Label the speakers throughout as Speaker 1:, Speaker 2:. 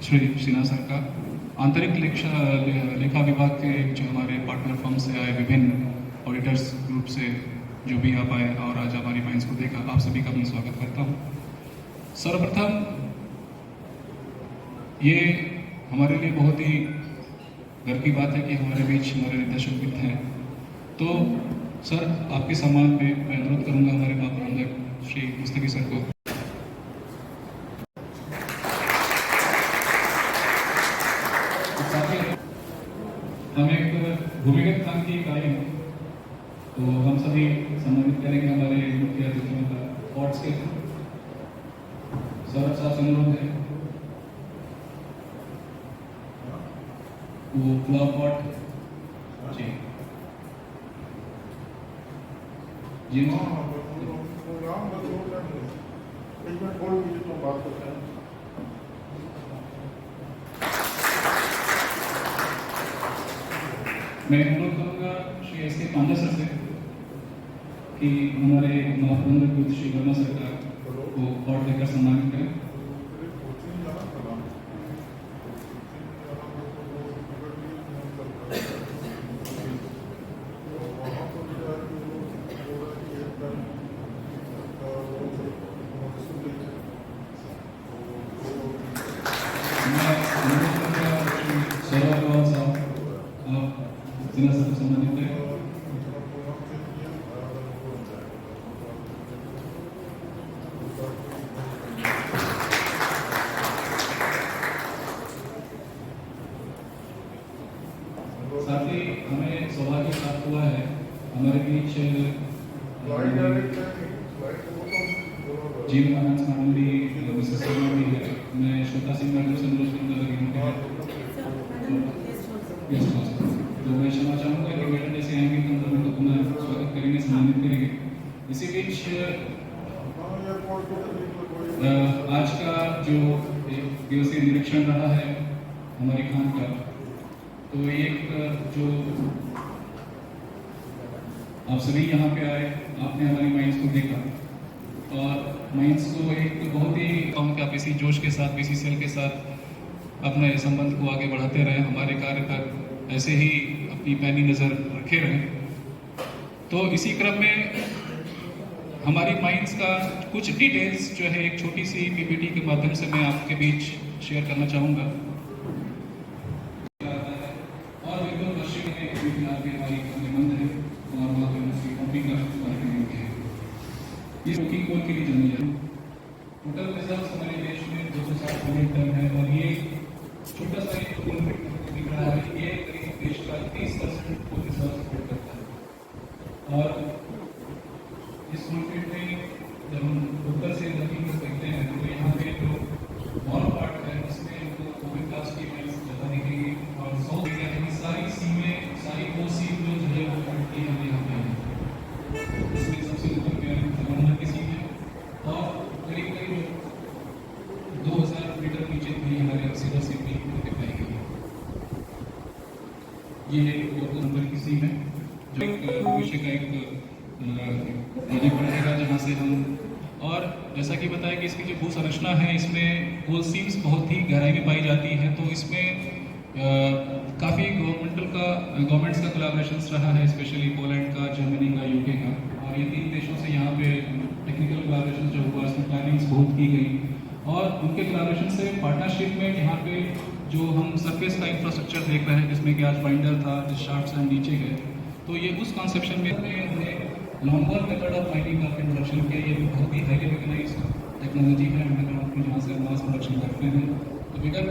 Speaker 1: Shri Sinha sir का, आंतरिक लेखा विभाग के जो हमारे पार्टनर फर्म से आए विभिन्न ऑडिटर्स ग्रुप से जो भी आप आए और आज हमारी माइंस को देखा, आप सभी का मैं स्वागत करता हूँ। सर्वप्रथम ये हमारे लिए बहुत ही गर्व की बात है कि हमारे बीच हमारे निर्देशक मित्र हैं। तो सर, आपके सम्मान में मैं अनुरोध करूंगा हमारे महाप्रबंधक श्री मुस्तकी सर को। हम एक भूमिगत काम की इकाई है, तो हम सभी सम्मानित करेंगे हमारे मुख्य अतिथियों का पॉट्स के सौरभ साहब से अनुरोध है वो फ्लावर पॉट जी जी मैं अनुरोध करूंगा श्री एस के पांडा सर से कि हमारे महाप्रबंधक श्री वर्मा सर का को पॉट देकर सम्मानित करें। साथ ही हमें सौभाग्य प्राप्त हुआ है हमारे बीच जीव फाइनेंस मामूली मिसेस शर्मा भी है। मैं श्वेता सिंह मैडम से अनुरोध करूंगा तो मैं क्षमा चाहूँगा कि मैडम जैसे आएंगे तो हम लोग अपना स्वागत करेंगे, सम्मानित करेंगे। इसी बीच आज का जो एक दिवसीय निरीक्षण रहा है हमारी खान का, तो एक जो आप सभी यहाँ पे आए, आपने हमारी माइंस को देखा और माइंस को एक बहुत ही कहूँ कि आप इसी जोश के साथ BCCL के साथ अपने संबंध को आगे बढ़ाते रहें, हमारे कार्य पर ऐसे ही अपनी पैनी नज़र रखे रहें। तो इसी क्रम में हमारी माइंस का कुछ डिटेल्स जो है एक छोटी सी PPT के माध्यम से मैं आपके बीच शेयर करना चाहूँगा। इस बुकिंग कोल के लिए जानी जाए टोटल रिजर्व्स हमारे देश में 260 मिलियन टन है और ये छोटा सा दिख रहा है, ये करीब देश का 30% को रिजर्व सपोर्ट करता है। और इस मार्केट में जब हम ऊपर से बुकिंग को देखते हैं तो यहाँ पे जो वॉल पार्ट है उसमें हमको कोविड क्लास की इमेज ज़्यादा दिखेगी और 100 एरिया है कि सारी सीमें, सारी वो सीम जो है वो पड़ती है यहाँ पे। इसमें सबसे ऊपर और करीब करीब 2000 मीटर नीचे भी हमारे ऑक्सीजन से भी होते पाएंगे। ये एक नंबर की सीम है जो एक भविष्य का एक प्रोजेक्ट बनेगा जहाँ से हम, और जैसा कि बताया कि इसकी जो भू संरचना है इसमें होल सीम्स बहुत ही गहराई में पाई जाती है। तो इसमें काफ़ी गवर्नमेंट्स का कोलैबोरेशन रहा है, स्पेशली पोलैंड का, जर्मनी का, UK का, और ये 3 देशों से यहाँ पे टेक्निकल कोलैबोरेशन जो हुआ इसमें प्लानिंग्स बहुत की गई और उनके कोलैबोरेशन से पार्टनरशिप में यहाँ पे जो हम सरफेस का इंफ्रास्ट्रक्चर देख रहे हैं जिसमें गैस बाइंडर था, जिस शाफ्ट से हम नीचे गए, तो ये उस कॉन्सेप्शन में हमने लॉन्गर मेथड ऑफ माइनिंग का इंट्रोडक्शन किया। ये बहुत ही हाईली रिकग्नाइज टेक्नोलॉजी है अंडरग्राउंड में जहाँ से मास प्रोडक्शन करते हैं। तो विगत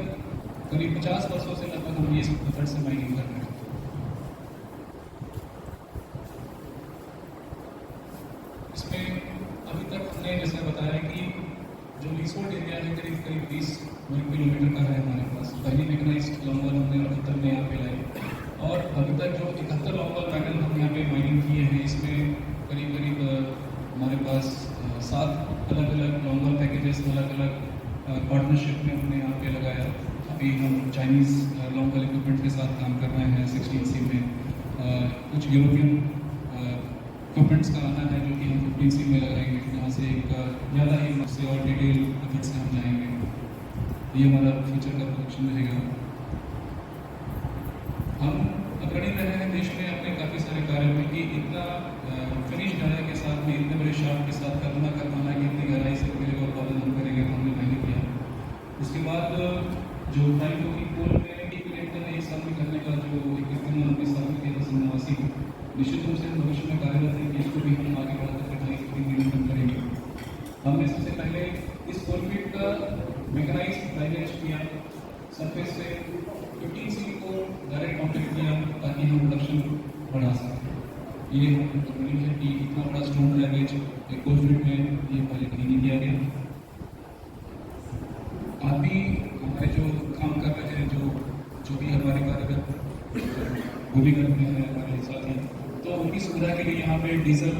Speaker 1: करीब 50 वर्षों से लगभग हम इस मेथड से माइनिंग कर रहे हैं। इसमें अभी तक हमने जैसे बताया कि जो लीजहोल्ड एरिया है करीब 20 किलोमीटर का है हमारे पास। पहली मैग्नाइज्ड लॉन्गर हमने 78 में यहाँ पे लाई और अभी तक जो 71 लॉन्गर पैनल हम यहाँ पे माइनिंग किए हैं इसमें करीब हमारे पास 7 अलग अलग लॉन्गर पैकेजेस अलग अलग पार्टनरशिप में हमने यहाँ पे लगाया। अभी हम चाइनीज़ लॉन्गर इक्विपमेंट के साथ काम कर रहे हैं 16C में। कुछ यूरोपियन इक्विपमेंट्स का आना है जो कि हम 15C में लगाएंगे, जहाँ से एक ज़्यादा ही से और डिटेल मेथड से हम जाएंगे। ये हमारा फ्यूचर का प्रोजेक्शन रहेगा। हम अग्रणी रहे हैं देश में अपने काफ़ी सारे कार्यों में कि इतना फिनिश डाया के साथ में इतने बड़े शाफ्ट के साथ करना कि इतनी गहराई से कोयले का उत्पादन हम करेंगे, तो हमने पहले किया। उसके बाद जो टाइम की पोल में एक साल में करने का जो एक इस्तेमाल 19 साल में किया था नवासी, निश्चित रूप से हम भविष्य में कार्यरत हैं कि इसको भी हम आगे बढ़ाकर 28 करेंगे। हमने सबसे पहले इस कोलफील्ड का मैकेनाइज ड्राइवेज किया, सरफेस से 15 सीट को डायरेक्ट कॉन्टेक्ट किया ताकि हम प्रोडक्शन बढ़ा सकें। ये कंपनी है कि इतना बड़ा स्टोन ड्राइवेज एक कोलफील्ड में ये पहले कहीं नहीं किया गया। आप भी हमारे जो काम कर रहे हैं, जो भी हमारे कार्यरत वो भी करते हैं हमारे साथी, तो उनकी सुविधा के लिए यहाँ पे डीजल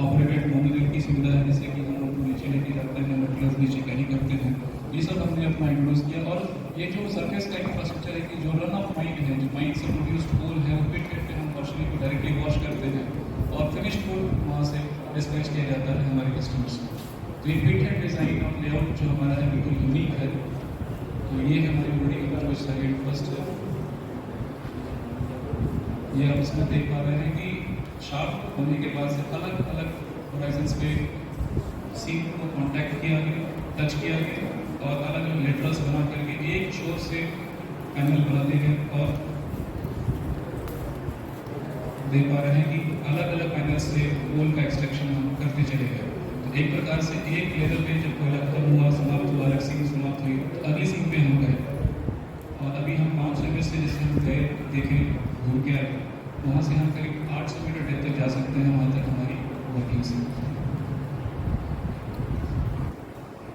Speaker 1: ऑपरेटेड मोनोरेल की सुविधा है, जैसे कि हम उनको नीचे लेके जाते हैं, मटेरियल नीचे कैरी करते हैं। ये सब हमने अपना इंट्रोड्यूस किया। और ये जो सरफेस का इंफ्रास्ट्रक्चर है कि जो रन ऑफ माइन है, जो माइन से प्रोड्यूस्ड कोल है, वो पिट पे हम पर्सनली को डायरेक्टली वॉश करते हैं और फिनिश कोल वहाँ से डिस्पैच किया जाता है हमारे कस्टमर्स को। तो ये पिट हेड डिज़ाइन और लेआउट जो हमारा है बिल्कुल यूनिक है। तो ये हमारी बड़ी जो साइड फर्स्ट है, ये आप इसमें देख पा रहे हैं कि शाफ्ट होने के बाद से अलग अलग होराइजन्स पे सीम को कॉन्टैक्ट किया गया, टच किया गया और अलग अलग लेटरल्स बना करके एक छोर से पैनल बनाते गए। और देख पा रहे हैं कि अलग अलग पैनल से कोल का एक्सट्रैक्शन हम करते चले गए। तो एक प्रकार से एक लेवल पे जब कोयला खत्म हुआ, समाप्त हुआ, अलग सीम समाप्त हुई, तो अगली सीम पे हम गए। और अभी हम 500 मीटर से जैसे हम गए, देखे, घूम के आए, वहाँ से हम करीब 800 मीटर डेप्थ तक जा सकते हैं, वहाँ तक हमारी वर्किंग से।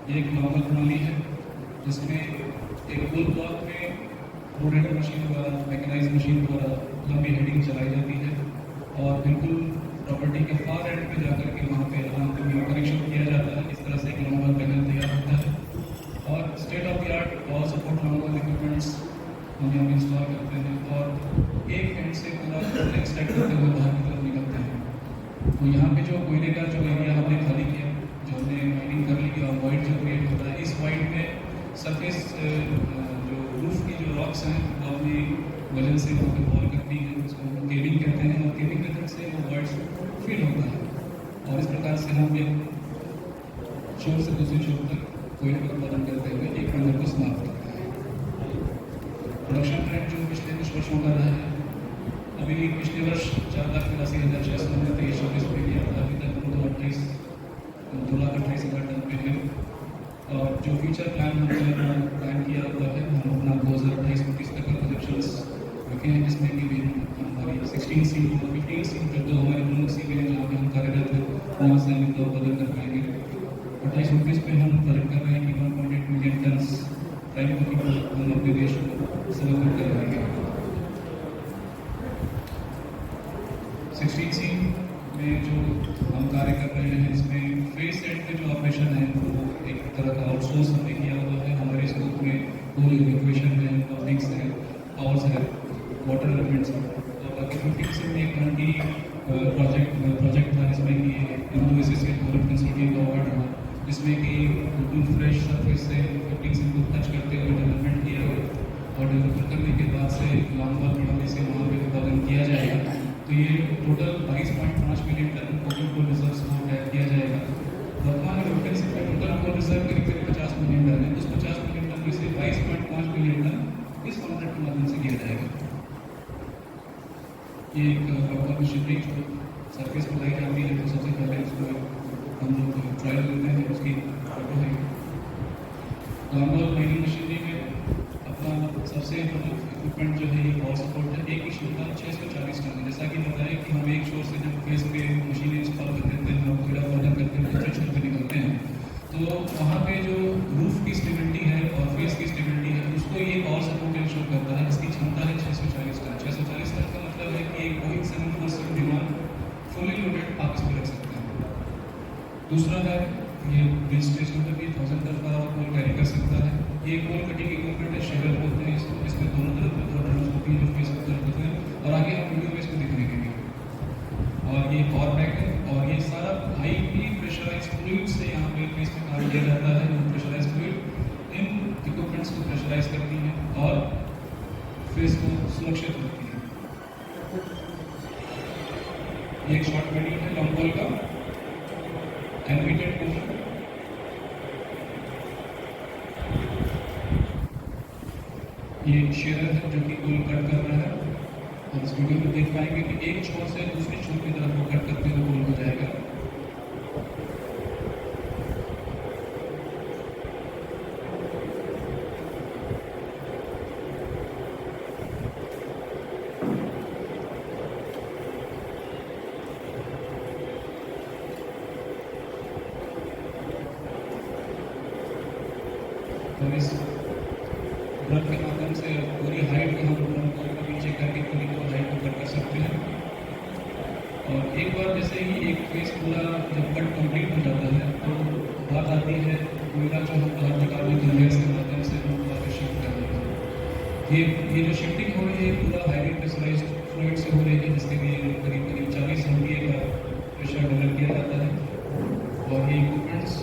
Speaker 1: ये एक नॉर्मल प्रणाली है जिसमें एक कोल ब्लॉक में रोटेटर मशीन द्वारा, मैकेनाइज मशीन द्वारा लंबी हेडिंग चलाई जाती है और बिल्कुल प्रॉपर्टी के फार एंड पे जाकर के वहाँ पे कनेक्शन किया जाता है। इस तरह से एक लॉन्ग पैनल तैयार होता है और state of the art power support long equipments हम यहाँ इंस्टॉल करते हैं और एक एंड से पूरा एक्सट्रैक्ट करते हुए बाहर की तरफ निकलते हैं। तो यहाँ पे जो कोयले का जो एरिया हमने खाली किया, जो हमने माइनिंग कर ली और वाइड जो क्रिएट होता है, इस वाइड में सरफेस जो रूफ की जो रॉक्स हैं वो अपनी वजन से वहाँ पे फॉल करती हैं, उसको हम केविंग कहते हैं और केविंग मेथड से वो वाइड फिल होता है। और इस प्रकार से हम एक छोर से दूसरे छोर तक कोयले का उत्पादन करते हुए एक पैनल को समाप्त करते हैं। प्रोडक्शन ट्रेंड जो पिछले कुछ वर्षों का रहा है, अभी पिछले वर्ष 4,83,600 हमने 23-24 पे किया था, अभी तक 2,28,000 टन पे है। और जो फ्यूचर प्लान हमने प्लान किया हुआ है, हम अपना 2028-29 तक का प्रोजेक्शंस रखे हैं, जिसमें कि हमारी 16 सीम और 15 सीम जो हमारे प्रमुख सीम हैं जहाँ पे हम कार्यरत हैं, वहाँ से हम इनका उत्पादन कर पाएंगे। 28-29 पे हम प्रोजेक्ट कर रहे हैं कि 1.8 मिलियन टन प्राइम को हम अपने देश को समर्पित करवाएंगे। 16 सीम में जो हम कार्य कर रहे हैं, इसमें फेस सेट में जो ऑपरेशन है वो एक तरह का आउटसोर्स हमने किया हुआ है। हमारे स्कोप में कोल इक्वेशन है, पब्लिक्स है, पावर्स है, वाटर एलिमेंट्स है। और बाकी 15 सीम में एक घंटी प्रोजेक्ट था जिसमें कि इनोवेसिस के गवर्नमेंट कंसल्टिंग का अवार्ड हुआ, जिसमें कि बिल्कुल फ्रेश सरफेस से 15 सीम को टच करते हुए डेवलपमेंट किया गया और डेवलपमेंट करने के बाद से लॉन्ग प्रणाली से वहाँ पे उत्पादन किया जाएगा। तो ये total 22.5 million ton coal reserves को टैप किया जाएगा। वर्तमान में वैकेंसी पे टोटल कोल रिजर्व करीब 50 मिलियन टन है। उस 50 मिलियन टन में से 22.5 मिलियन टन इस कॉन्ट्रैक्ट के माध्यम से किया जाएगा। ये एक प्रॉपर मशीनरी जो सरफेस पर लाई जाती है, तो सबसे पहले उसको हम लोग ट्रायल लेते हैं, उसकी फोटो है। नॉर्मल माइनिंग मशीनरी में अपना सबसे प्रमुख इक्विपमेंट जो है ये पावर सपोर्ट है। एक की क्षमता 640 टन है। जैसा कि बताया कि हम एक छोर से जब फेस पे मशीन इंस्टॉल कर देते हैं और कोयला उत्पादन करते हैं, दूसरे छोर पे निकलते हैं, तो वहाँ पे जो रूफ की स्टेबिलिटी है और फेस की स्टेबिलिटी है, उसको ये पावर सपोर्ट इंश्योर करता है। इसकी क्षमता है 640 टन। 640 टन का मतलब है कि एक बोइंग 747 विमान फुली लोडेड आप इसमें रख सकते हैं। दूसरा है ये ब्रिज स्टेशन पर भी 1000 टन का कोल कैरी कर सकता है। ये कोल कटिंग इक्विपमेंट है, शेवर बोलते हैं इसको, इसमें दोनों तरफ में 2 ड्रम्स होती हैं जो फेस की तरफ होते हैं और आगे हम वीडियो में इसको दिखने के लिए। और ये पावर बैग है और ये सारा हाईली प्रेशराइज फ्लूइड से यहाँ पे फेस में काम किया जाता है। प्रेशराइज फ्लूइड इन इक्विपमेंट्स को और फेस को सुरक्षित रखती है। ये एक शॉर्ट वीडियो है लॉन्ग बॉल का एनिमेटेड पोर्शन। ये शेरर है जो कि गोल कट कर रहा है और इस वीडियो में देख पाएंगे कि एक छोर से दूसरी छोर की तरफ वो कट करते हुए गोल हो जाएगा। तो इस ड्रम के माध्यम से पूरी हाइट को हम ड्रम को नीचे करके पूरी को हाइट को कट कर सकते हैं। और एक बार जैसे ही एक फेस पूरा जब कट कंप्लीट हो जाता है तो बात आती है पूरा जो हम बाहर निकालने के लेयर्स के माध्यम से हम पूरा शिफ्ट कर देते हैं। ये जो शिफ्टिंग हो रही है पूरा हाईली प्रेशराइज्ड फ्लूइड से हो रही है, जिसके लिए करीब करीब 40 MPa का प्रेशर डेवलप किया जाता है और ये इक्विपमेंट्स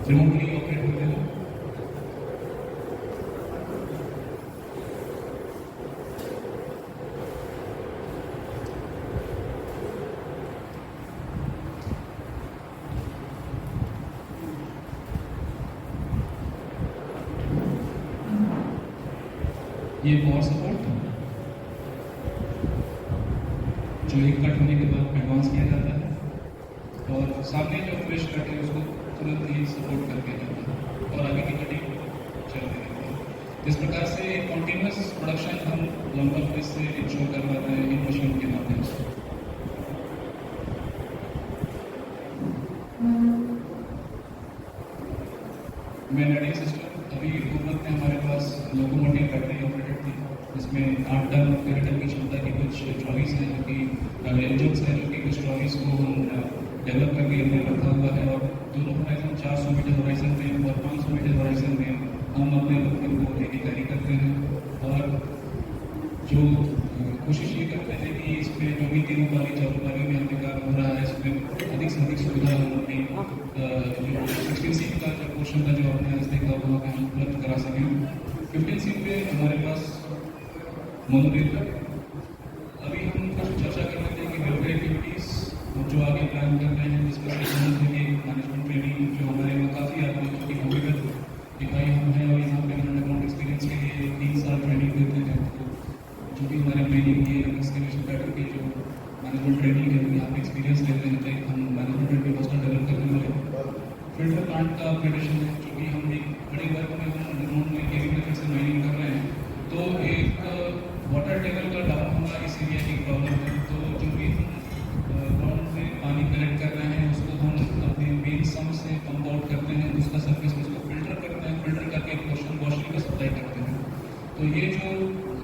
Speaker 1: रिमोटली ऑपरेट होते हैं। ये पावर सपोर्ट जो एक कट होने के बाद एडवांस किया जाता है और सामने जो फ्रेश कट है उसको तुरंत ही सपोर्ट कर दिया जाता है और आगे की कटिंग चलती रहती है। इस प्रकार से कॉन्टिन्यूस प्रोडक्शन हम लॉन्ग फेस से इंश्योर कर पाते हैं इन मशीन के माध्यम से। मैनुअल सिस्टम अभी हुकूमत ने हमारे पास लोकोमोटिव बैटरी ऑपरेटेड थी, जिसमें 8 टन और 13 टन की क्षमता की कुछ ट्रॉलीज हैं जो कि इंजन्स हैं जो कि कुछ ट्रॉलीज को हम डेवलप करके हमने रखा हुआ है और दोनों होराइजन 400 मीटर होराइजन में और 500 मीटर होराइजन में हम अपने लक्ष्य को लेके तैयारी करते हैं। और जो कोशिश ये करते हैं कि इसमें जो भी 3 पाली 4 पाली में हमने काम हो रहा है इसमें अधिक से अधिक सुविधा हम अपनी जो 16 सीट का जो पोर्शन का जो आपने आज देखा वहाँ पे हम उपलब्ध करा सकें। 15 सीट पे हमारे पास मोनोरेल है। अभी हम कुछ चर्चा कर रहे थे कि वेलफेयर एक्टिविटीज़ जो आगे प्लान कर रहे हैं, जिसमें से मैनेजमेंट ट्रेनिंग जो हमारे यहाँ काफ़ी आदमी जो कि भूमिगत इकाई हम हैं और यहाँ पे अंडरग्राउंड एक्सपीरियंस के लिए 3 साल ट्रेनिंग देते हैं। तो जो भी हमारे ट्रेनिंग की एक्सकेवेशन पैटर्न की जो मैनेजमेंट ट्रेनिंग है यहाँ पे एक्सपीरियंस लेते हैं। तो हम मैनेजमेंट ट्रेनिंग मास्टर डेवलप करने वाले फिल्टर प्लांट का अपग्रेडेशन है, क्योंकि हम एक बड़ी वर्क में हम अंडरग्राउंड में केवी मेथड से माइनिंग कर रहे हैं तो एक वाटर टेबल का डाउन होना इस एरिया की प्रॉब्लम है। तो जो भी ग्राउंड में पानी कलेक्ट कर रहे हैं उसको हम अपने मेन सम्प से पंप आउट करते हैं, उसका सर्फेस में उसको फिल्टर करते हैं, फिल्टर करके पोर्शन वॉशरी को सप्लाई करते हैं। तो ये जो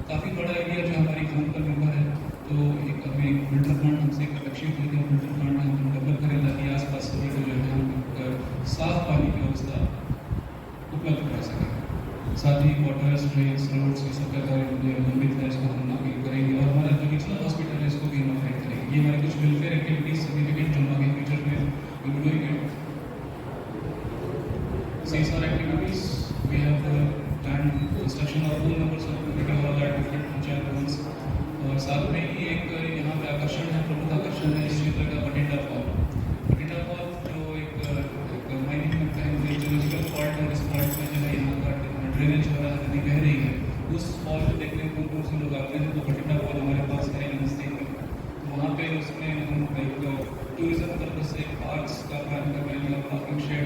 Speaker 1: काफ़ी बड़ा एरिया जो हमारी ग्राउंड पर निर्भर है, तो एक हमें एक फिल्टर प्लांट हमसे लक्षित है कि फिल्टर प्लांट हम डेवलप करें ताकि आसपास सभी को जो है हम साफ पानी की व्यवस्था उपलब्ध करा सकें। साथ ही वाटर्स, ड्रेन्स, रोड्स ये सब का कार्य जो लंबित है इसको हम आगे करेंगे और हमारा जो रीजनल हॉस्पिटल है इसको भी हम अपग्रेड करेंगे। ये हमारे कुछ वेलफेयर एक्टिविटीज सिग्निफिकेंट जो आगे फ्यूचर में will be doing it. These are activities we have planned construction of 2 numbers of community hall at different panchayat Bhavan's और साथ में ही एक यहाँ पे आकर्षण है, प्रमुख आकर्षण है इस क्षेत्र का बठिंडा फॉल। बठिंडा फॉल जो एक माइनिंग में है जियोलॉजिकल फॉल्ट है, इस फॉल्ट में जो है यहाँ का ड्रेनेज हो रहा है, नदी बह रही है, उस फॉल को देखने दूर दूर से लोग आते हैं। तो बठिंडा फॉल हमारे पास है नजदीक में, तो वहाँ पे उसमें हम एक टूरिज्म पर्पज से पार्क्स का प्लान कर रहे हैं और पार्किंग शेड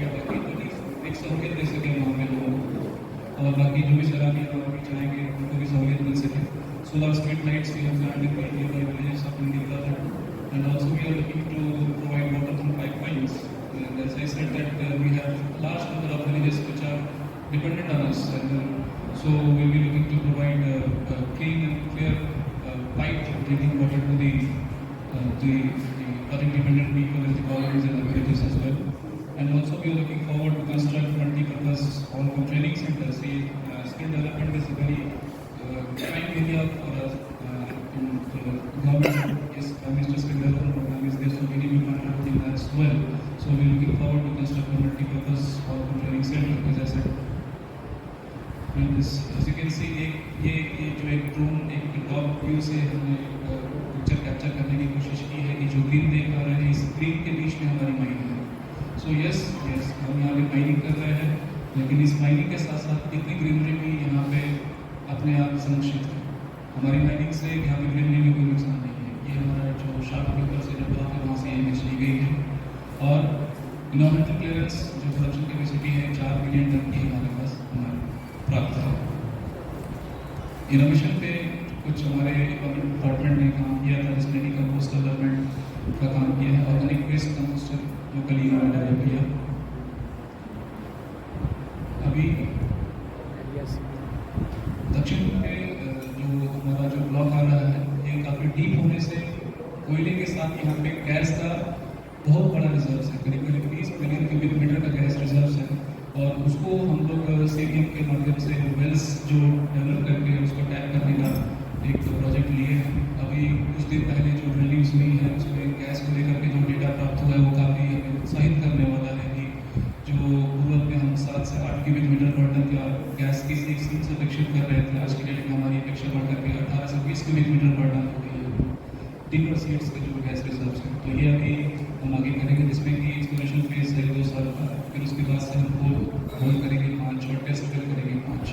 Speaker 1: एक सहूलियत दे सके वहाँ पे लोगों को और बाकी जो भी सैलानी वहाँ भी जाएंगे उनको भी सहूलियत मिल सके। Solar street lights we have planned in nearby villages of India and also we are looking to provide water through pipelines. As I said that we have large number of villages which are dependent on us and so we will be looking to provide clean and clear piped drinking water to the project dependent people in the colonies and the villages as well. And also we are looking forward to construct multi-purpose all training centers. Skill development is a very prime area for us. Government is Mr. Skill Development Program is there, so we need to partner with that as well. So we are looking forward to construct a multi-purpose all training center, as I said. As you can see, ये जो एक drone एक top view से हमने picture capture करने की कोशिश की है कि जो ग्रीन देख पा रहे हैं इस ग्रीन के बीच में हमारी माइनिंग है। सो यस हम यहाँ पे माइनिंग कर रहे हैं, लेकिन इस माइनिंग के साथ साथ इतनी ग्रीनरी भी यहाँ पे अपने आप संरक्षित है। हमारी माइनिंग से यहाँ पे ग्रीनरी में कोई नुकसान नहीं है। ये हमारा जो शार्प पेपर से जो ब्लॉक है वहाँ से इमेज ली गई है और इन्वायरमेंटल क्लियरेंस जो प्रोडक्शन कैपेसिटी है 4 मिलियन टन की हमारे पास प्राप्त है। इनोवेशन पे कुछ हमारे डिपार्टमेंट ने काम किया था, जिसमें डिकम्पोस्ट डेवलपमेंट का काम किया है। ऑर्गेनिक वेस्ट कंपोस्टर जो कल इन्होंने डेवलप किया। अभी दक्षिण पे जो हमारा जो ब्लॉक आ रहा है ये काफ़ी डीप होने से कोयले के साथ यहाँ पे गैस का बहुत बड़ा रिजर्व है, करीब करीब 20 मिलियन क्यूबिक मीटर का गैस रिजर्व है और उसको हम लोग सीडीएम के माध्यम से वेल्स जो डेवलप करके उसको टैप करने का एक प्रोजेक्ट लिए हैं। अभी कुछ दिन पहले जो ड्रिलिंग्स हुई है उसमें गैस को लेकर के जो डेटा प्राप्त हुआ है वो काफ़ी हमें उत्साहित करने वाला है कि जो पूर्व में हम 7 से 8 क्यूबिक मीटर पर टन का गैस की एक सीन से अपेक्षित कर रहे थे, आज की डेट में हमारी अपेक्षा बढ़ करके 18 से 20 क्यूबिक मीटर पर टन हो गई है टिम्बर सीड्स के जो गैस रिजर्व है। तो ये अभी हम आगे करेंगे, जिसमें कि एक्सप्लोरेशन फेज है 2 साल का, फिर उसके बाद से हम होल करेंगे 5 और टेस्ट फिर करेंगे 5।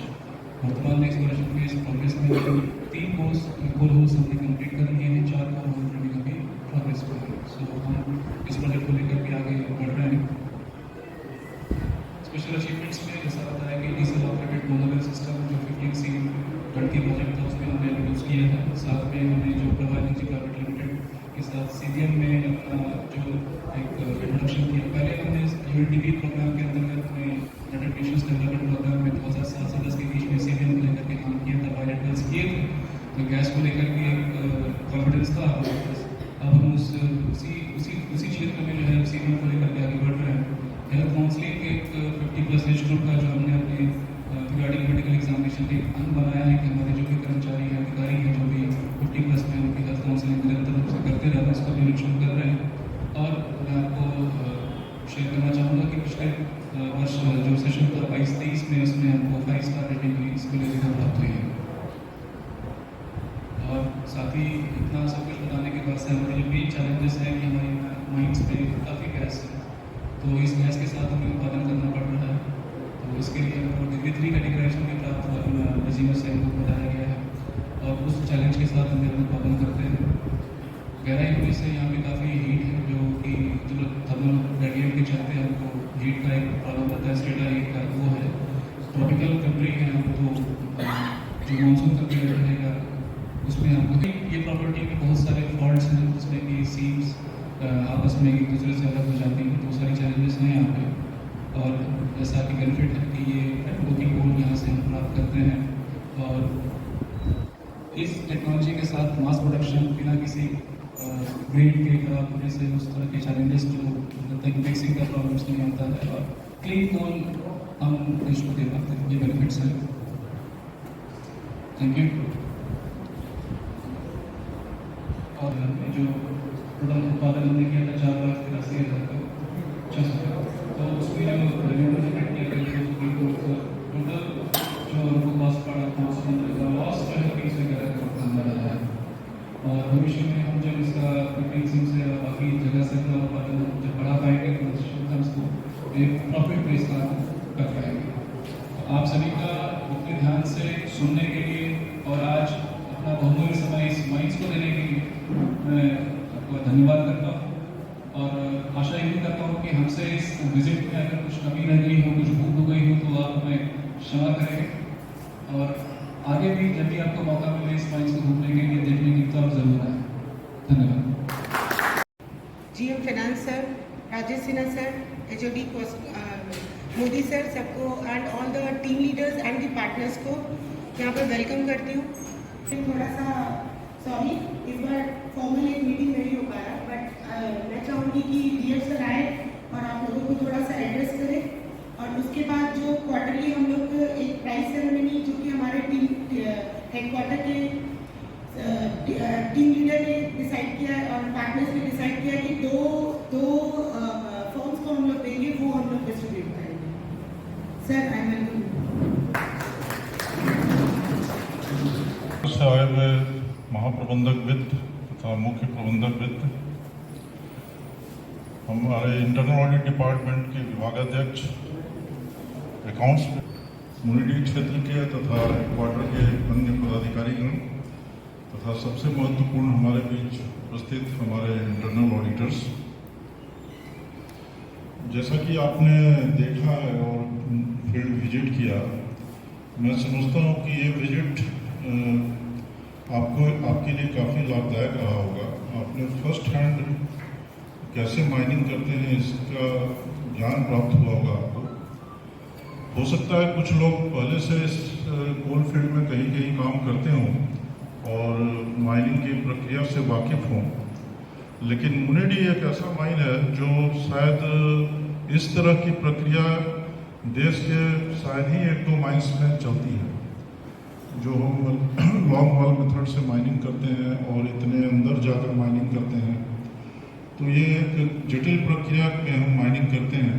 Speaker 1: वर्तमान में एक्सप्लोरेशन फेज प्रोग्रेस में 3 होल होल्स हमने कंप्लीट कर लिए हैं, 4 होल ड्रिलिंग अभी प्रोग्रेस में है। सो हम इस प्रोजेक्ट को लेकर के आगे बढ़ रहे हैं। स्पेशल अचीवमेंट्स में जैसा बताया कि डीजल ऑपरेटेड मोनोरेल सिस्टम जो 15C गढ़की प्रोजेक्ट था उसमें हमने इंट्रोड्यूस किया है। साथ में हमने जो प्रभा एनर्जी प्राइवेट लिमिटेड के साथ सीडीएम में अपना जो एक इंट्रोडक्शन किया। पहले हमने यूएनडीपी प्रोग्राम के अंतर्गत में यूनाइटेड नेशंस डेवलपमेंट प्रोग्राम में 2007 से 10 के बीच में सीडीएम को लेकर के काम किया था, पायलट वेल्स किए थे, तो गैस को लेकर के एक कॉन्फिडेंस था। अब हम उसी क्षेत्र में जो है सीडीएम को लेकर के आगे बढ़ रहे हैं। हेल्थ काउंसलिंग एक 50+ एज ग्रुप का जो हमने अपने पीरियडिक मेडिकल एग्जामिनेशन के अंग बनाया है कि हमारे जो भी कर्मचारी हैं, अधिकारी हैं, जो भी 50+ में उनकी हेल्थ काउंसलिंग निरंतर रूप से करते रहना, इसका भी निरीक्षण कर रहे हैं। और मैं आपको शेयर करना चाहूँगा कि पिछले वर्ष जो सेशन था 22-23 में उसमें हमको 5 स्टार रेटिंग हुई, इसको लेकर प्राप्त हुई है। और साथ ही इतना सब कुछ बताने के बाद से हमारे जो मेन चैलेंजेस हैं कि हमारी माइंड्स पे काफ़ी गैस है, तो इस गैस के साथ हमें उत्पादन करना पड़ रहा है। तो इसके लिए हमको डिग्री 3 कैटेगराइजेशन में प्राप्त रेजिमे से हमको बताया गया है और उस चैलेंज के साथ हम उत्पादन करते हैं। गहराई होने से यहाँ पे काफ़ी हीट है, जो कि जो थर्मल ग्रेडियंट के चलते हमको हीट का एक प्रॉब्लम होता है, स्टेटा हीट का वो है। ट्रॉपिकल कंट्री है हम, तो जो मानसून कंट्री रहेगा उसमें हमको ये प्रॉपर्टी में बहुत सारे फॉल्ट्स हैं, जिसमें कि सीम्स आपस में एक दूसरे से अलग हो जाती हैं, तो सारी चैलेंजेस हैं यहाँ पे। और जैसा कि बेनिफिट है कि ये नेटवर्किंग कोड यहाँ से हम प्राप्त करते हैं और इस टेक्नोलॉजी के साथ मास प्रोडक्शन बिना किसी ग्रेड के खराब होने से उस तरह के चैलेंजेस जो तक मिक्सिंग का प्रॉब्लम्स नहीं आता है और क्लीन कोल हम देश को दे पाते हैं। ये बेनिफिट्स हैं। Thank you. और जो टोटल उत्पादन हमने किया था 4,83,000 का, तो उसमें जो रेवेन्यू जनरेट किया गया टोटल जो हमको कॉस्ट पड़ा 515 लॉस जो है 20 है। और भविष्य में हम जब इसका फिक्सिंग से और बाकी जगह से अपना उत्पादन जब बढ़ा पाएंगे तो हम इसको एक प्रॉफिट बेस का कर पाएंगे। आप सभी का उतने ध्यान से सुनने के लिए और आज अपना बहुमूल्य समय इस माइंस को देने के लिए मैं आपको धन्यवाद करता हूँ और आशा यही करता हूँ कि हमसे इस विजिट में अगर कुछ कमी रह गई हो, कुछ भूल हो गई हो तो आप हमें क्षमा करेंगे और आगे भी जब भी आपको मौका मिले इस माइंस को घूमने के लिए, देखने की, तो आप जरूर आए। धन्यवाद।
Speaker 2: GM finance sir, Rajesh Sinha sir, HOD Modi sir, सबको and all the team leaders and the partners को यहाँ पर वेलकम करती हूँ। थोड़ा सा सॉरी, इस बार फॉर्मल एक मीटिंग नहीं हो पाया, बट मैं चाहूँगी कि DF सर आए और आप लोगों को थोड़ा सा एड्रेस करें और उसके बाद जो क्वार्टरली हम लोग एक प्राइज सेरेमनी जो कि हमारे टीम हेडक्वार्टर के टीम लीडर ने डिसाइड किया है और पार्टनर्स ने डिसाइड किया कि दो फॉर्म्स को हम लोग देंगे, वो हम लोग डिस्ट्रीब्यूट करेंगे। Sir I welcome.
Speaker 3: से आए हुए महाप्रबंधक वित्त तथा मुख्य प्रबंधक वित्त, हमारे इंटरनल ऑडिट डिपार्टमेंट के विभागाध्यक्ष, अकाउंट्स, मुनिडी क्षेत्र के तथा हेडक्वार्टर के अन्य पदाधिकारीगण तथा सबसे महत्वपूर्ण हमारे बीच उपस्थित हमारे इंटरनल ऑडिटर्स, जैसा कि आपने देखा है और फील्ड विजिट किया, मैं समझता हूँ कि ये विजिट आपके लिए काफ़ी लाभदायक रहा होगा। आपने फर्स्ट हैंड कैसे माइनिंग करते हैं इसका ज्ञान प्राप्त हुआ होगा आपको। हो सकता है कुछ लोग पहले से इस कोल फील्ड में कहीं कहीं काम करते हों और माइनिंग की प्रक्रिया से वाकिफ हों, लेकिन मुनिडी एक ऐसा माइन है जो शायद इस तरह की प्रक्रिया देश के शायद ही 1-2 माइंस में चलती है, जो हम लॉन्ग वॉल मेथड से माइनिंग करते हैं और इतने अंदर जाकर माइनिंग करते हैं। तो ये एक जटिल प्रक्रिया में हम माइनिंग करते हैं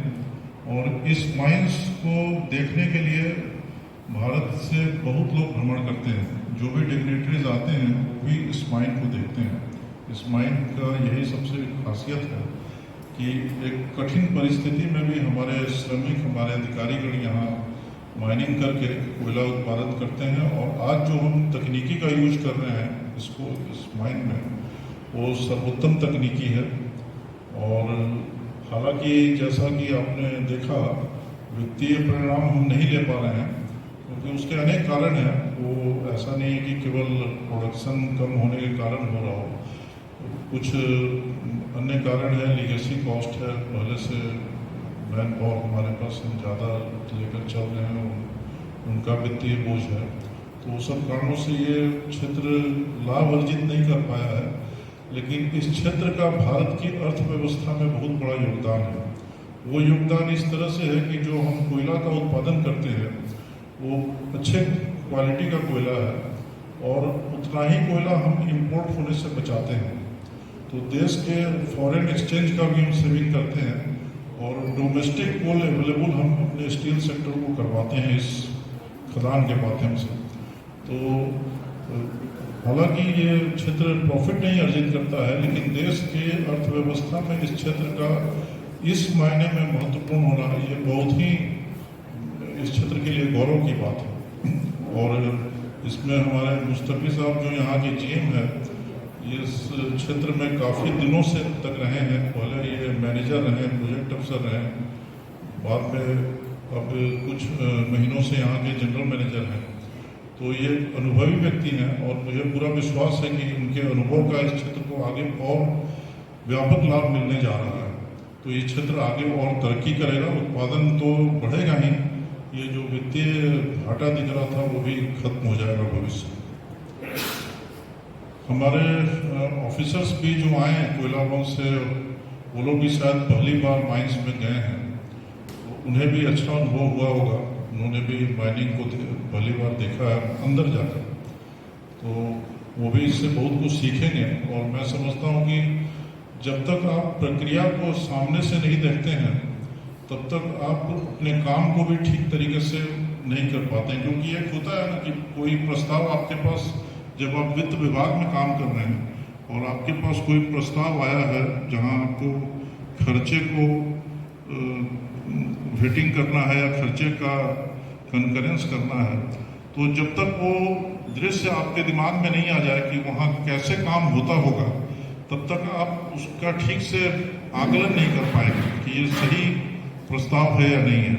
Speaker 3: और इस माइंस को देखने के लिए भारत से बहुत लोग भ्रमण करते हैं। जो भी डिग्नेटरीज आते हैं वो भी इस माइन को देखते हैं। इस माइन का यही सबसे खासियत है कि एक कठिन परिस्थिति में भी हमारे श्रमिक, हमारे अधिकारीगण यहाँ माइनिंग करके कोयला उत्पादन करते हैं। और आज जो हम तकनीकी का यूज कर रहे हैं इसको इस माइन में, वो सर्वोत्तम तकनीकी है। और हालांकि जैसा कि आपने देखा, वित्तीय परिणाम हम नहीं ले पा रहे हैं क्योंकि उसके अनेक कारण हैं। वो ऐसा नहीं है कि केवल प्रोडक्शन कम होने के कारण हो रहा हो, कुछ अन्य कारण है। लीगेसी कॉस्ट है, पहले से मैन पावर हमारे पास हम ज़्यादा लेकर चल रहे हैं, उनका वित्तीय बोझ है। तो वो सब कारणों से ये क्षेत्र लाभ अर्जित नहीं कर पाया है। लेकिन इस क्षेत्र का भारत की अर्थव्यवस्था में बहुत बड़ा योगदान है। वो योगदान इस तरह से है कि जो हम कोयला का उत्पादन करते हैं वो अच्छे क्वालिटी का कोयला है और उतना ही कोयला हम इंपोर्ट होने से बचाते हैं। तो देश के फॉरेन एक्सचेंज का भी हम सेविंग करते हैं और डोमेस्टिक कोल अवेलेबल हम अपने स्टील सेक्टर को करवाते हैं इस खदान के माध्यम से। तो हालांकि ये क्षेत्र प्रॉफिट नहीं अर्जित करता है, लेकिन देश के अर्थव्यवस्था में इस क्षेत्र का इस मायने में महत्वपूर्ण होना ये बहुत ही इस क्षेत्र के लिए गौरव की बात है। और इसमें हमारे मुस्तफी साहब जो यहाँ के जीएम है, ये इस क्षेत्र में काफ़ी दिनों से तक रहे हैं। पहले ये मैनेजर रहे, प्रोजेक्ट अफसर रहे, बाद में अब कुछ महीनों से यहाँ के जनरल मैनेजर हैं। तो ये अनुभवी व्यक्ति हैं और मुझे पूरा विश्वास है कि उनके अनुभव का इस क्षेत्र को आगे और व्यापक लाभ मिलने जा रहा है। तो ये क्षेत्र आगे और तरक्की करेगा, उत्पादन तो बढ़ेगा ही, ये जो वित्तीय घाटा दिख रहा था वो भी खत्म हो जाएगा भविष्य में। हमारे ऑफिसर्स भी जो आए हैं कोयला हाउस से, वो लोग भी शायद पहली बार माइंस में गए हैं, तो उन्हें भी अच्छा अनुभव हुआ होगा। उन्होंने भी माइनिंग को पहली बार देखा है अंदर जाकर, तो वो भी इससे बहुत कुछ सीखेंगे। और मैं समझता हूँ कि जब तक आप प्रक्रिया को सामने से नहीं देखते हैं तब तक आप अपने काम को भी ठीक तरीके से नहीं कर पाते हैं। क्योंकि एक होता है ना कि कोई प्रस्ताव आपके पास, जब आप वित्त विभाग में काम कर रहे हैं और आपके पास कोई प्रस्ताव आया है जहां आपको खर्चे को वेटिंग करना है या खर्चे का कंकरेंस करना है, तो जब तक वो दृश्य आपके दिमाग में नहीं आ जाए कि वहाँ कैसे काम होता होगा, तब तक आप उसका ठीक से आकलन नहीं कर पाएंगे कि ये सही प्रस्ताव है या नहीं है।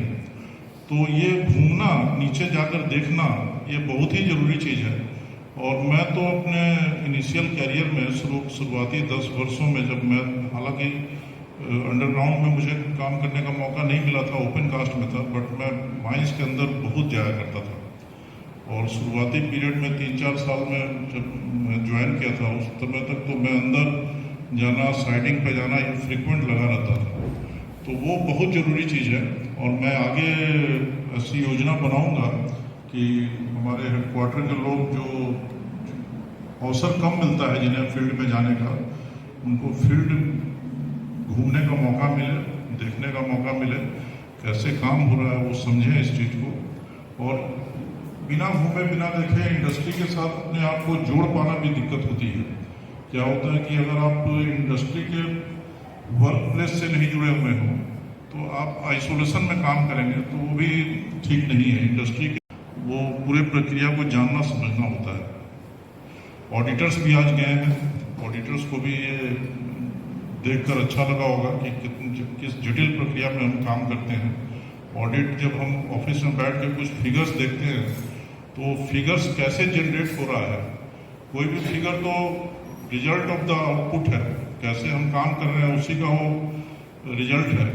Speaker 3: तो ये घूमना, नीचे जाकर देखना, ये बहुत ही ज़रूरी चीज़ है। और मैं तो अपने इनिशियल कैरियर में शुरुआती 10 वर्षों में, जब मैं, हालांकि अंडरग्राउंड में मुझे काम करने का मौका नहीं मिला था, ओपन कास्ट में था, बट मैं माइंस के अंदर बहुत जाया करता था। और शुरुआती पीरियड में 3-4 साल में जब मैं ज्वाइन किया था, उस समय तक तो मैं अंदर जाना, साइडिंग पे जाना ये फ्रिक्वेंट लगा रहता था। तो वो बहुत ज़रूरी चीज़ है और मैं आगे ऐसी योजना बनाऊंगा कि हमारे हेडक्वार्टर के लोग जो अवसर कम मिलता है जिन्हें फील्ड में जाने का, उनको फील्ड घूमने का मौका मिले, देखने का मौका मिले, कैसे काम हो रहा है वो समझें इस चीज़ को। और बिना घूमे बिना देखे इंडस्ट्री के साथ अपने आप को जोड़ पाना भी दिक्कत होती है। क्या होता है कि अगर आप इंडस्ट्री के वर्क प्लेस से नहीं जुड़े हुए हों तो आप आइसोलेशन में काम करेंगे तो वो भी ठीक नहीं है। इंडस्ट्री के वो पूरे प्रक्रिया को जानना समझना होता है। ऑडिटर्स भी आज गए हैं, ऑडिटर्स को भी ये देखकर अच्छा लगा होगा कि किस जटिल प्रक्रिया में हम काम करते हैं। ऑडिट जब हम ऑफिस में बैठ के कुछ फिगर्स देखते हैं तो फिगर्स कैसे जनरेट हो रहा है, कोई भी फिगर तो रिजल्ट ऑफ द आउटपुट है, कैसे हम काम कर रहे हैं उसी का वो रिजल्ट है।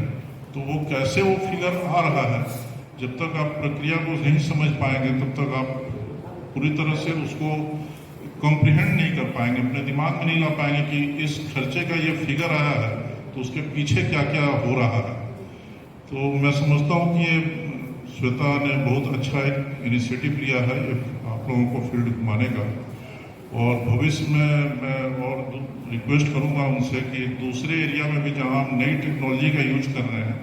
Speaker 3: तो वो कैसे वो फिगर आ रहा है, जब तक आप प्रक्रिया को नहीं समझ पाएंगे तब तक आप पूरी तरह से उसको कॉम्प्रिहेंड नहीं कर पाएंगे, अपने दिमाग में नहीं ला पाएंगे कि इस खर्चे का ये फिगर आया है तो उसके पीछे क्या क्या हो रहा है। तो मैं समझता हूँ कि ये श्वेता ने बहुत अच्छा एक इनिशिएटिव लिया है ये आप लोगों को फील्ड घुमाने का। और भविष्य में मैं और रिक्वेस्ट करूँगा उनसे कि दूसरे एरिया में भी जहाँ हम नई टेक्नोलॉजी का यूज कर रहे हैं,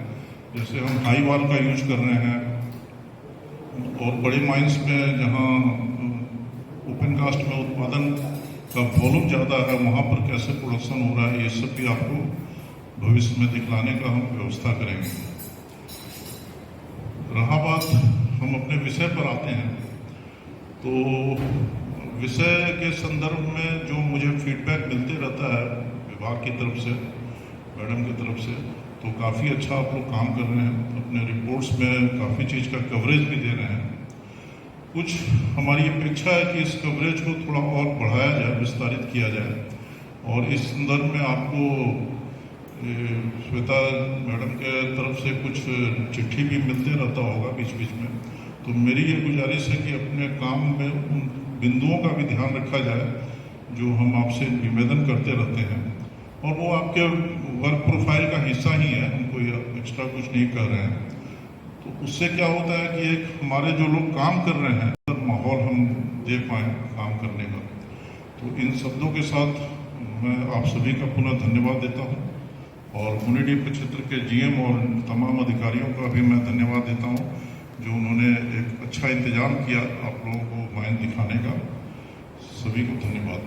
Speaker 3: जैसे हम हाई वाल का यूज कर रहे हैं, और बड़े माइंस में जहाँ ओपन कास्ट में उत्पादन का वॉल्यूम ज़्यादा है वहाँ पर कैसे प्रोडक्शन हो रहा है, ये सब भी आपको भविष्य में दिखलाने का हम व्यवस्था करेंगे। रहा बात हम अपने विषय पर आते हैं, तो विषय के संदर्भ में जो मुझे फीडबैक मिलते रहता है विभाग की तरफ से, मैडम की तरफ से, तो काफ़ी अच्छा आप लोग काम कर रहे हैं। अपने रिपोर्ट्स में काफ़ी चीज़ का कवरेज भी दे रहे हैं। कुछ हमारी अपेक्षा है कि इस कवरेज को थोड़ा और बढ़ाया जाए, विस्तारित किया जाए। और इस संदर्भ में आपको श्वेता मैडम के तरफ से कुछ चिट्ठी भी मिलते रहता होगा बीच बीच में। तो मेरी ये गुजारिश है कि अपने काम में उन बिंदुओं का भी ध्यान रखा जाए जो हम आपसे निवेदन करते रहते हैं, और वो आपके वर्क प्रोफाइल का हिस्सा ही है, हम कोई एक्स्ट्रा कुछ नहीं कर रहे हैं। तो उससे क्या होता है कि एक हमारे जो लोग काम कर रहे हैं तो माहौल हम दे पाएँ काम करने का। तो इन शब्दों के साथ मैं आप सभी का पुनः धन्यवाद देता हूँ, और मुनिडी प्रक्षेत्र के जीएम और तमाम अधिकारियों का भी मैं धन्यवाद देता हूँ जो उन्होंने एक अच्छा इंतजाम किया आप लोगों को माइन दिखाने का। सभी को धन्यवाद।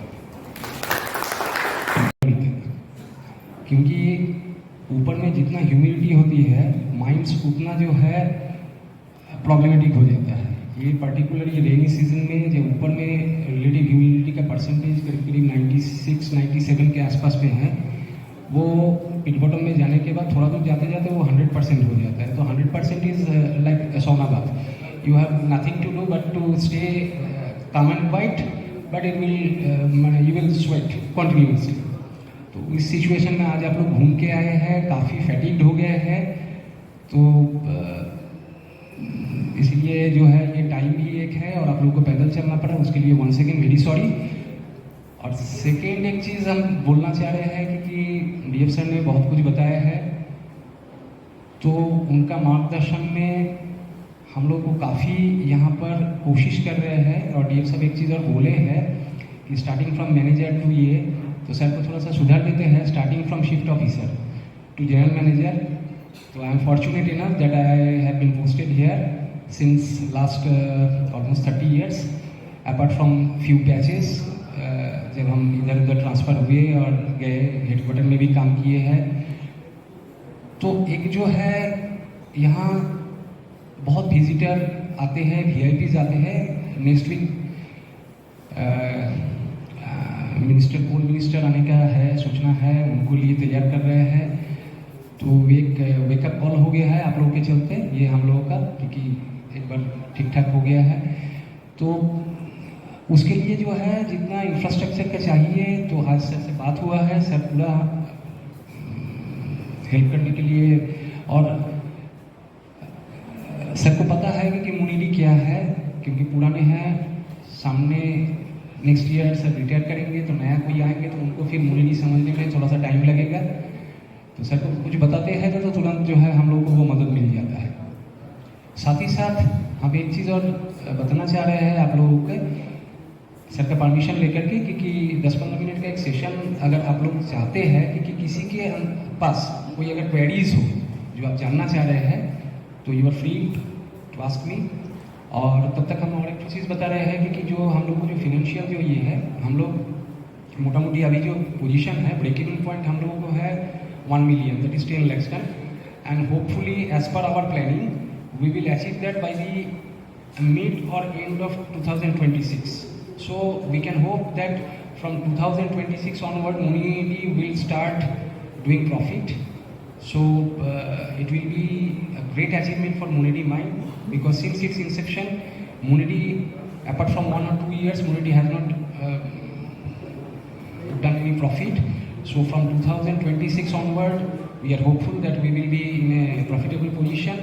Speaker 4: क्योंकि ऊपर में जितना ह्यूमिडिटी होती है माइंड्स उतना जो है प्रॉब्लमेटिक हो जाता है। ये पर्टिकुलर ये रेनी सीजन में जो ऊपर में रिलेटिव ह्यूमिडिटी का परसेंटेज करीब 96-97 के आसपास में है, वो पिट बॉटम में जाने के बाद थोड़ा दूर जाते जाते वो 100% हो जाता है। तो 100% इज लाइक सौना बात, you have nothing to do but to stay calm and quiet, but it will you will sweat continuously। तो इस सिचुएशन में आज आप लोग घूम के आए हैं, काफ़ी फैटिग्ड हो गए हैं, तो इसलिए जो है ये टाइम भी एक है और आप लोगों को पैदल चलना पड़ा, उसके लिए वंस अगेन वेरी सॉरी। और सेकेंड एक चीज़ हम बोलना चाह रहे हैं क्योंकि डीएफ सर ने बहुत कुछ बताया है, तो उनका मार्गदर्शन में हम लोग को काफ़ी यहाँ पर कोशिश कर रहे हैं। और डीएफ साहब एक चीज़ और बोले हैं कि स्टार्टिंग फ्रॉम मैनेजर टू ये, तो सर को थोड़ा सा सुधार देते हैं, starting from shift officer to general manager. तो I am fortunate enough that I have been posted here since last almost 30 years, apart from few batches जब हम इधर उधर ट्रांसफ़र हुए और गए, हेडक्वार्टर में भी काम किए हैं। तो एक जो है यहाँ बहुत विजिटर आते हैं, VIPs आते हैं। नेक्स्ट वीक होम मिनिस्टर आने का है, सूचना है, उनको लिए तैयार कर रहे हैं। तो एक वेकअप कॉल हो गया है आप लोगों के चलते, ये हम लोगों का, क्योंकि एक बार ठीक ठाक हो गया है। तो उसके लिए जो है जितना इंफ्रास्ट्रक्चर का चाहिए, तो आज सर से बात हुआ है, सर पूरा हेल्प करने के लिए। और सर को पता है कि मुनिडी क्या है, क्योंकि पुराने हैं, सामने नेक्स्ट ईयर सर रिटायर करेंगे तो नया कोई आएंगे तो उनको फिर मुनिडी समझने में थोड़ा सा टाइम लगेगा। तो सर को कुछ बताते हैं तो तुरंत जो है हम लोगों को वो मदद मिल जाता है। साथ ही साथ हम एक चीज़ और बताना चाह रहे हैं आप लोगों को, सर का परमिशन लेकर के, क्योंकि 10-15 मिनट का एक सेशन अगर आप लोग चाहते हैं, क्योंकि किसी के पास कोई अगर क्वेरीज हो जो आप जानना चाह रहे हैं, तो you are free to ask me. और तब तक हम और एक चीज़ बता रहे हैं कि जो हम लोग को जो फिनेंशियल जो ये है, हम लोग मोटा मोटी अभी जो पोजीशन है, ब्रेक इवन पॉइंट हम लोगों को है 1 million, that is 10 lakhs tonne, एंड hopefully as per our planning we will achieve that by the mid और end of 2026. So we can hope that from 2026 onward Munidi will start doing profit. So it will be a great achievement for Munidi mine, because since its inception Munidi, apart from 1 or 2 years, Munidi has not done any profit. So from 2026 onward we are hopeful that we will be in a profitable position.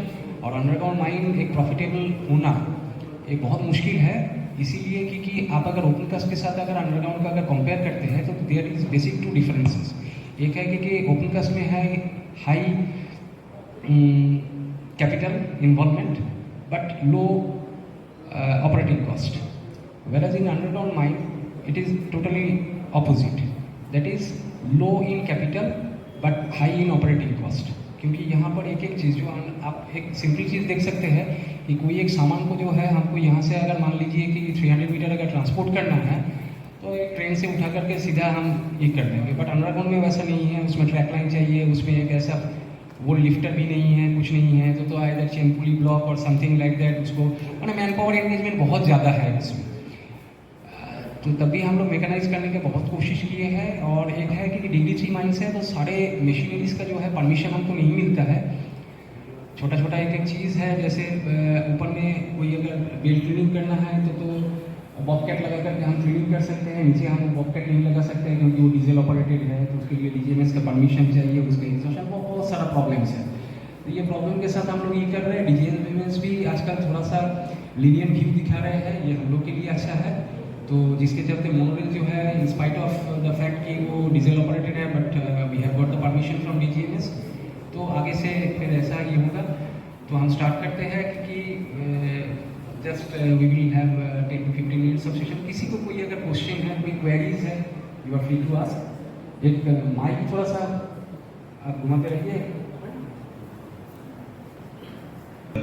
Speaker 4: और underground mine एक profitable होना एक बहुत मुश्किल है, इसीलिए कि आप अगर ओपन कास्ट के साथ अगर अंडरग्राउंड का अगर कंपेयर करते हैं तो देयर इज बेसिक 2 डिफरेंसेस. एक है कि ओपन कास्ट में है high capital involvement but low operating cost, whereas in underground mine it is totally opposite, that is low in capital but high in operating cost. क्योंकि यहाँ पर एक एक चीज़ जो आप एक सिंपल चीज़ देख सकते हैं कि कोई एक सामान को जो है हमको यहाँ से अगर मान लीजिए कि 300 मीटर अगर ट्रांसपोर्ट करना है तो एक ट्रेन से उठा करके सीधा हम ये कर देंगे, बट अंडरग्राउंड में वैसा नहीं है. उसमें ट्रैक लाइन चाहिए, उसमें एक ऐसा वो लिफ्टर भी नहीं है, कुछ नहीं है, तो आइदर चेन पुली ब्लॉक और समथिंग लाइक दैट, उसको मैंने मैन पावर एंगेजमेंट बहुत ज़्यादा है इसमें. तो तभी हम लोग मेकनाइज करने की बहुत कोशिश किए हैं. और एक है कि DD3 माइंस है तो सारे मशीनरीज का जो है परमिशन हमको नहीं मिलता है. छोटा छोटा एक एक चीज़ है, जैसे ऊपर में कोई अगर बेल क्लीनिंग करना है तो बॉबकैट लगा करके हम क्लीनिंग कर सकते हैं, नीचे हम बॉबकैट नहीं लगा सकते हैं क्योंकि वो डीजल ऑपरेटेड है, तो उसके लिए DGMS का परमिशन चाहिए, उसके इंस्ट्रक्शन को बहुत सारा प्रॉब्लम्स है. तो ये प्रॉब्लम के साथ हम लोग ये कर रहे हैं. DGMS भी आजकल थोड़ा सा लीनियंट व्यू दिखा रहे हैं, ये हम लोग के लिए अच्छा है. तो जिसके चलते मोनोरेल जो है in spite of the fact कि वो डीजल ऑपरेटेड है but we have got the permission from DGMS, तो आगे से फिर ऐसा ही होगा. तो हम स्टार्ट करते हैं कि just we will have 10 to 15 minutes of session. किसी को कोई अगर क्वेश्चन है, कोई क्वेरीज है, you are free to ask. एक माइक थोड़ा सा आप घुमाते रहिए.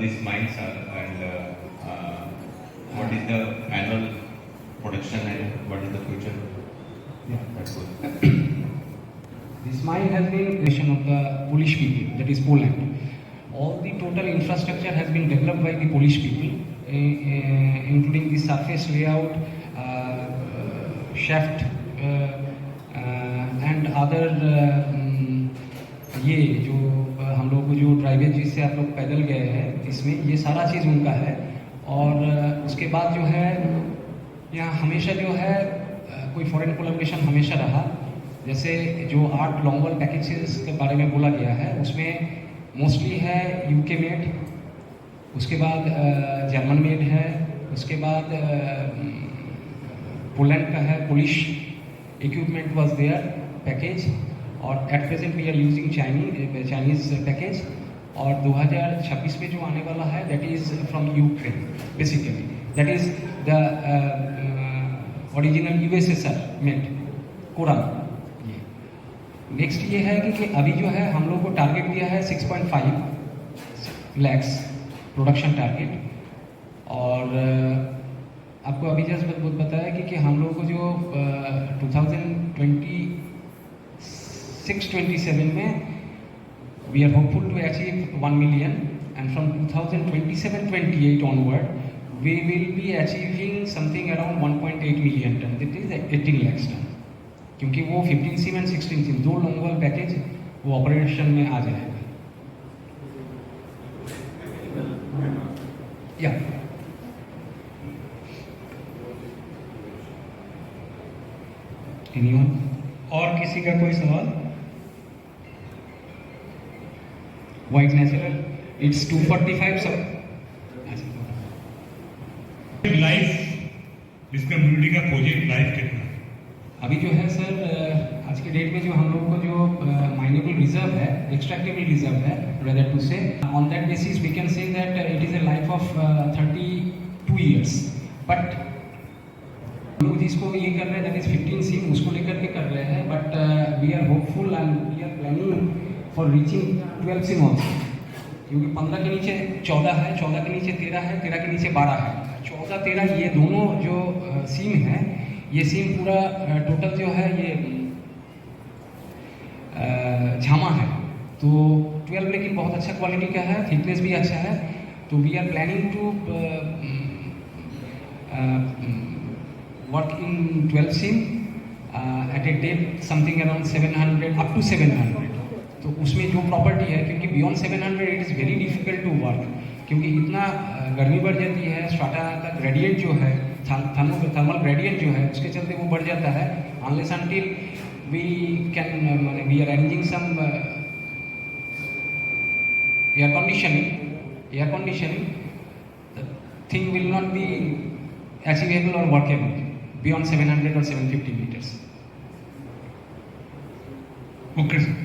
Speaker 5: These mines are, and what is the annual production and what is the future?
Speaker 4: Yeah.
Speaker 5: That's good.
Speaker 4: This mine has been creation of the Polish people, that is Poland. All the total infrastructure has been developed by the Polish people, including the surface layout, shaft, and other ये जो हम लोग को जो ड्राइवेज जिससे आप लोग पैदल गए हैं इसमें, ये सारा चीज़ उनका है. और उसके बाद जो है यहाँ हमेशा जो है कोई फॉरेन कोलैबोरेशन हमेशा रहा. जैसे जो 8 लॉन्ग पैकेजेस के बारे में बोला गया है उसमें मोस्टली है UK मेड, उसके बाद जर्मन मेड है, उसके बाद पोलैंड का है, Polish equipment was their package. और at present we are using Chinese package. और 2026 में जो आने वाला है that is from Ukraine basically, that is the original USSR made कोरान. नेक्स्ट ये है कि अभी जो है हम लोग को टारगेट दिया है 6.5 lakhs प्रोडक्शन टारगेट. और आपको अभी जस्ट बताया कि हम लोग को जो 2026-27 में we are hopeful to achieve 1 million, and from 2027-28 onward we will be achieving something around 1.8 million ton, that is 18 lakhs ton. क्योंकि वो 15 SIM and 16 SIM 2 long package वो ऑपरेशन में आ जाएगा. या एनीवन
Speaker 6: और किसी का कोई सवाल?
Speaker 4: वाइट नेचुरल इट्स 245 सब
Speaker 6: लाइफ इस कम्युनिटी का प्रोजेक्ट लाइफ कितना है?
Speaker 4: अभी जो है सर आज के डेट में जो हम लोग को जो माइनेबल रिजर्व है, एक्सट्रैक्टेबल रिजर्व है rather to say, on that basis we can say that it is a life of 32 years. But लोग जिसको ये कर रहे हैं दैट इज 15 सिम उसको लेकर के कर रहे हैं, but we are hopeful and we are planning for reaching 12 सिम ऑल्सो. क्योंकि 15 के नीचे 14 है, 14 के नीचे 13 है, 13 के नीचे 12 है। 14, 13 ये दोनों जो सीम है, ये सीम पूरा टोटल जो है ये झामा है। तो 12 लेकिन बहुत अच्छा क्वालिटी का है, थिकनेस भी अच्छा है। तो we are planning to work in 12 seam at a depth something around 700 up to 700। तो उसमें जो प्रॉपर्टी है, क्योंकि beyond 700 it is very difficult to work, क्योंकि इतना गर्मी बढ़ जाती है, स्ट्राटा का ग्रेडियंट जो है, थर्मल ग्रेडियंट जो है, उसके चलते वो बढ़ जाता है। Unless until we can we are arranging some air conditioning, the thing will not be achievable or workable beyond 700 or 750 meters.
Speaker 6: Okay sir.